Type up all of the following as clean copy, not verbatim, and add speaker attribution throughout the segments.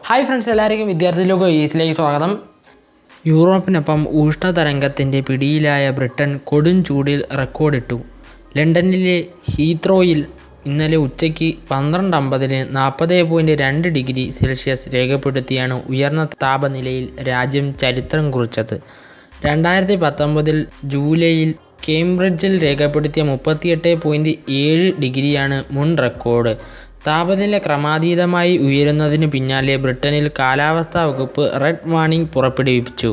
Speaker 1: Hi friends, എല്ലാവർക്കും വിദ്യാർത്ഥി ലോകം ഈസിലേക്ക് സ്വാഗതം. യൂറോപ്പിനൊപ്പം ഉഷ്ണതരംഗത്തിൻ്റെ പിടിയിലായ ബ്രിട്ടൻ കൊടും ചൂടിൽ റെക്കോർഡിട്ടു. ലണ്ടനിലെ ഹീത്രോയിൽ ഇന്നലെ ഉച്ചയ്ക്ക് 12:50 40.2 ഡിഗ്രി സെൽഷ്യസ് രേഖപ്പെടുത്തിയാണ് ഉയർന്ന താപനിലയിൽ രാജ്യം ചരിത്രം കുറിച്ചത്. 2019 ജൂലൈയിൽ കേംബ്രിഡ്ജിൽ രേഖപ്പെടുത്തിയ 38.7 ഡിഗ്രിയാണ് മുൻ റെക്കോർഡ്. താപനില ക്രമാതീതമായി ഉയരുന്നതിന് പിന്നാലെ ബ്രിട്ടനിൽ കാലാവസ്ഥാ വകുപ്പ് റെഡ് വാർണിംഗ് പുറപ്പെടുവിച്ചു.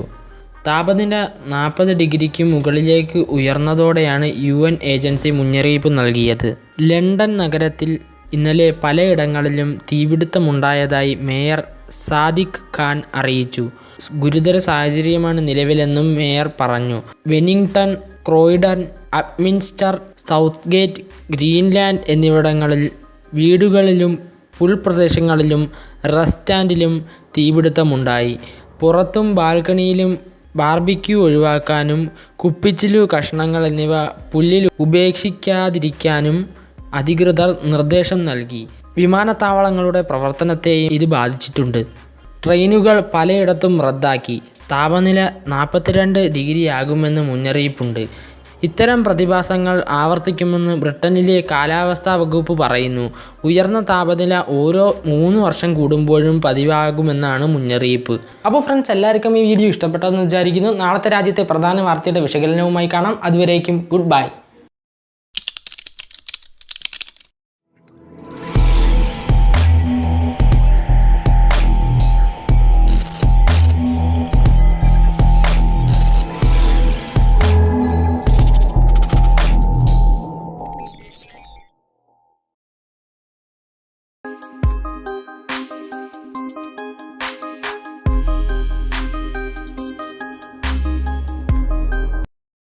Speaker 1: താപനില 40 ഡിഗ്രിക്ക് മുകളിലേക്ക് ഉയർന്നതോടെയാണ് UN ഏജൻസി മുന്നറിയിപ്പ് നൽകിയത്. ലണ്ടൻ നഗരത്തിൽ ഇന്നലെ പലയിടങ്ങളിലും തീപിടുത്തമുണ്ടായതായി മേയർ സാദിഖ് ഖാൻ അറിയിച്ചു. ഗുരുതര സാഹചര്യമാണ് നിലവിലെന്നും മേയർ പറഞ്ഞു. വെല്ലിംഗ്ടൺ, ക്രോയിഡൺ, അപ്മിൻസ്റ്റർ, സൗത്ത്ഗേറ്റ്, ഗ്രീൻലാൻഡ് എന്നിവിടങ്ങളിൽ വീടുകളിലും പുൽപ്രദേശങ്ങളിലും റെസ്റ്റോറൻറ്റിലും തീപിടുത്തമുണ്ടായി. പുറത്തും ബാൽക്കണിയിലും ബാർബിക്യൂ ഒഴിവാക്കാനും കുപ്പിച്ചില്ലു കഷ്ണങ്ങൾ എന്നിവ പുല്ലിൽ ഉപേക്ഷിക്കാതിരിക്കാനും അധികൃതർ നിർദ്ദേശം നൽകി. വിമാനത്താവളങ്ങളുടെ പ്രവർത്തനത്തെയും ഇത് ബാധിച്ചിട്ടുണ്ട്. ട്രെയിനുകൾ പലയിടത്തും റദ്ദാക്കി. താപനില 42 ഡിഗ്രിയാകുമെന്ന് മുന്നറിയിപ്പുണ്ട്. ഇത്തരം പ്രതിഭാസങ്ങൾ ആവർത്തിക്കുമെന്ന് ബ്രിട്ടനിലെ കാലാവസ്ഥാ വകുപ്പ് പറയുന്നു. ഉയർന്ന താപനില ഓരോ 3 വർഷം കൂടുമ്പോഴും പതിവാകുമെന്നാണ് മുന്നറിയിപ്പ്. അപ്പോൾ ഫ്രണ്ട്സ്, എല്ലാവർക്കും ഈ വീഡിയോ ഇഷ്ടപ്പെട്ടെന്ന് വിചാരിക്കുന്നു. നാളത്തെ രാജ്യത്തെ പ്രധാന വാർത്തയുടെ വിശകലനവുമായി കാണാം. അതുവരേക്കും ഗുഡ് ബൈ.